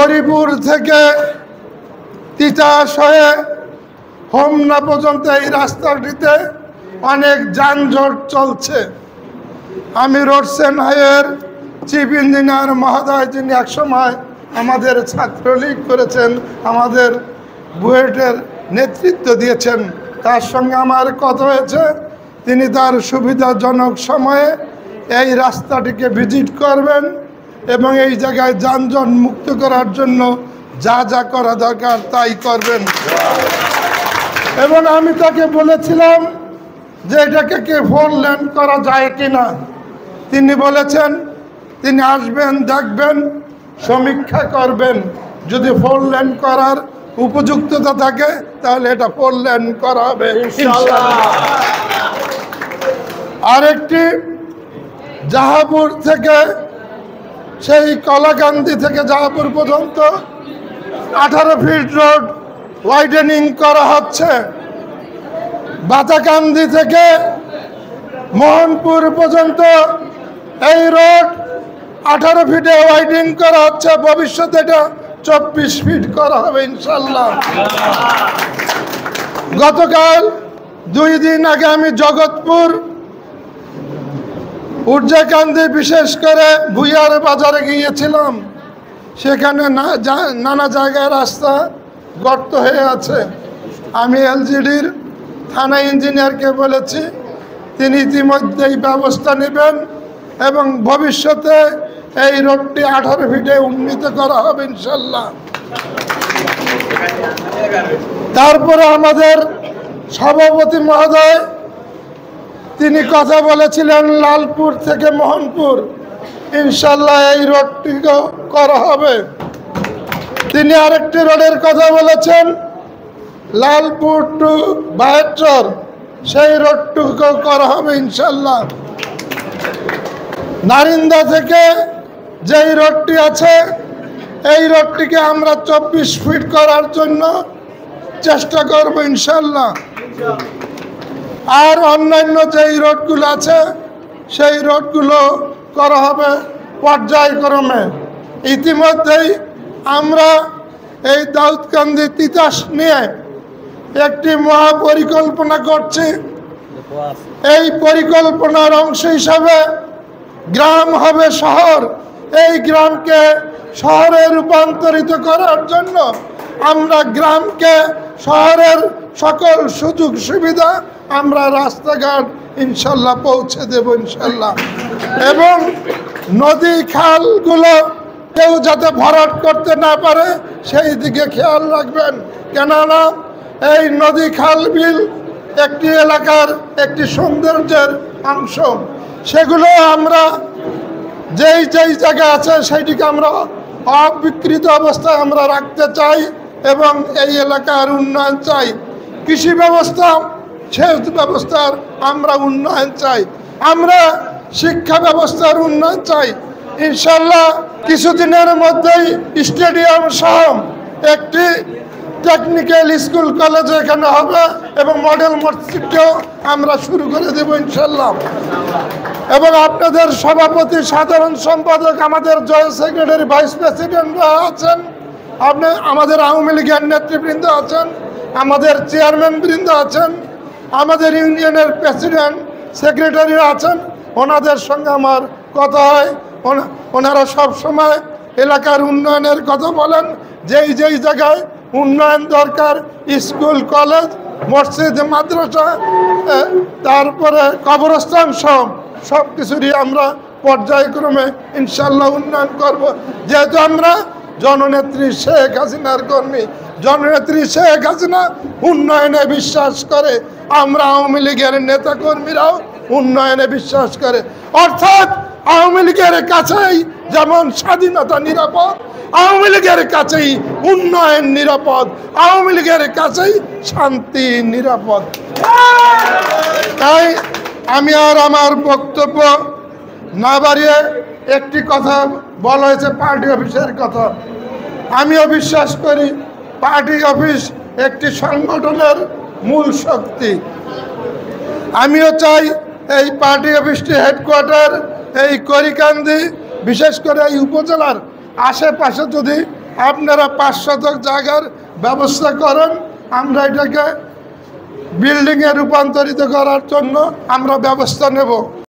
হরিপুর থেকে তিতাস হয়ে হোমনা পর্যন্ত এই রাস্তাটিতে অনেক যানজট চলছে। আমি রোডস অ্যান্ড হাইওয়ের চিফ ইঞ্জিনিয়ার মহোদয়, যিনি একসময় আমাদের ছাত্রলীগ করেছেন, আমাদের বুয়েটের নেতৃত্ব দিয়েছেন, তার সঙ্গে আমার কথা হয়েছে। তিনি তার সুবিধাজনক সময়ে এই রাস্তাটিকে ভিজিট করবেন এবং এই জায়গায় যানজট মুক্ত করার জন্য যা যা করা দরকার তাই করবেন। এবং আমি তাকে বলেছিলাম যে এটাকে কি 4 লেন করা যায় কিনা। তিনি বলেছেন তিনি আসবেন, দেখবেন, সমীক্ষা করবেন। যদি 4 লেন করার উপযুক্ততা থাকে তাহলে এটা 4 লেন করা হবে ইনশাআল্লাহ। আরেকটি জাহাপুর থেকে সেই কলাকান্দি থেকে জাহাপুর পর্যন্ত 18 ফিট রোড ওয়াইডেনিং করা হচ্ছে। বাতাকান্দি থেকে মোহনপুর পর্যন্ত এই রোড 18 ফিটে ওয়াইডেনিং করা হচ্ছে। ভবিষ্যতে এটা 24 ফিট করা হবে ইনশাল্লাহ। গতকাল 2 দিন আগে আমি জগৎপুর উর্জাকান্দি, বিশেষ করে ভুইয়ার বাজারে গিয়েছিলাম। সেখানে নানা জায়গায় রাস্তা গর্ত হয়ে আছে। আমি এলজিডির থানা ইঞ্জিনিয়ারকে বলেছি, তিনি ইতিমধ্যেই ব্যবস্থা নেবেন এবং ভবিষ্যতে এই রোডটি 18 ফিটে উন্নীত করা হবে ইনশাল্লাহ। তারপরে আমাদের সভাপতি মহোদয় তিনি কথা বলেছিলেন লালপুর থেকে মোহনপুর, ইনশাল্লাহ এই রোডটিকেও করা হবে। তিনি আরেকটি রোডের কথা বলেছেন লালপুর টু বাহেরচর, সেই রোডটুকুও করা হবে ইনশাল্লাহ। নারিন্দা থেকে যেই রোডটি আছে এই রোডটিকে আমরা 24 ফিট করার জন্য চেষ্টা করব ইনশাল্লাহ। আর অন্যান্য যেই রোডগুলো আছে সেই রোডগুলো করা হবে পর্যায়ক্রমে। ইতিমধ্যেই আমরা এই দাউদকান্দি তিতাস নিয়ে একটি মহাপরিকল্পনা করছি। এই পরিকল্পনার অংশ হিসাবে গ্রাম হবে শহর। এই গ্রামকে শহরে রূপান্তরিত করার জন্য আমরা গ্রামকে শহরের সকল সুযোগ সুবিধা, আমরা রাস্তাঘাট ইনশাল্লাহ পৌঁছে দেব ইনশাল্লাহ। এবং নদী খালগুলো কেউ যাতে ভরাট করতে না পারে সেই দিকে খেয়াল রাখবেন। কেননা এই নদী খাল বিল একটি এলাকার একটি সৌন্দর্যের অংশ। সেগুলো আমরা যেই জায়গা আছে সেইটিকে আমরা অবিকৃত অবস্থায় আমরা রাখতে চাই এবং এই এলাকার উন্নয়ন চাই। কৃষি ব্যবস্থা, সেচ ব্যবস্থার আমরা উন্নয়ন চাই, আমরা শিক্ষা ব্যবস্থার উন্নয়ন চাই। ইনশাল্লাহ কিছুদিনের মধ্যেই স্টেডিয়াম সহ একটি টেকনিক্যাল স্কুল কলেজ এখানে হবে এবং মডেল মসজিদকেও আমরা শুরু করে দেব ইনশাল্লাহ। এবং আপনাদের সভাপতি, সাধারণ সম্পাদক, আমাদের জয়েন্ট সেক্রেটারি, ভাইস প্রেসিডেন্টরা আছেন, আমাদের আওয়ামী লীগের নেতৃবৃন্দ আছেন, আমাদের চেয়ারম্যান বৃন্দ আছেন, আমাদের ইউনিয়নের প্রেসিডেন্ট সেক্রেটারিরা আছেন। ওনাদের সঙ্গে আমার কথা হয়, ওনারা সব সময় এলাকার উন্নয়নের কথা বলেন। যেই জায়গায় উন্নয়ন দরকার, স্কুল, কলেজ, মসজিদ, মাদ্রাসা, তারপরে কবরস্থান, সব কিছুরই আমরা পর্যায়ক্রমে ইনশাল্লাহ উন্নয়ন করব। যেহেতু আমরা জননেত্রী শেখ হাসিনার কর্মী, জননেত্রী শেখ হাসিনা উন্নয়নে বিশ্বাস করে, আমরা আওয়ামী লীগের নেতা কর্মীরাও উন্নয়নে বিশ্বাস করে। অর্থাৎ আওয়ামী লীগের কাছেই যেমন স্বাধীনতা নিরাপদ, আওয়ামী লীগের কাছেই উন্নয়ন নিরাপদ, আওয়ামী লীগের কাছেই শান্তি নিরাপদ। তাই আমি আর আমার বক্তব্য না বাড়িয়ে একটি কথা বলা হয়েছে পার্টি অফিসের কথা। আমিও বিশ্বাস করি পার্টি অফিস একটি সংগঠনের মূল শক্তি। আমিও চাই এই পার্টি অফিসটি হেডকোয়ার্টার এই করিকান্দি, বিশেষ করে এই উপজেলার আশেপাশে যদি আপনারা 5 শতক জায়গার ব্যবস্থা করেন, আমরা এটাকে বিল্ডিংয়ে রূপান্তরিত করার জন্য আমরা ব্যবস্থা নেব।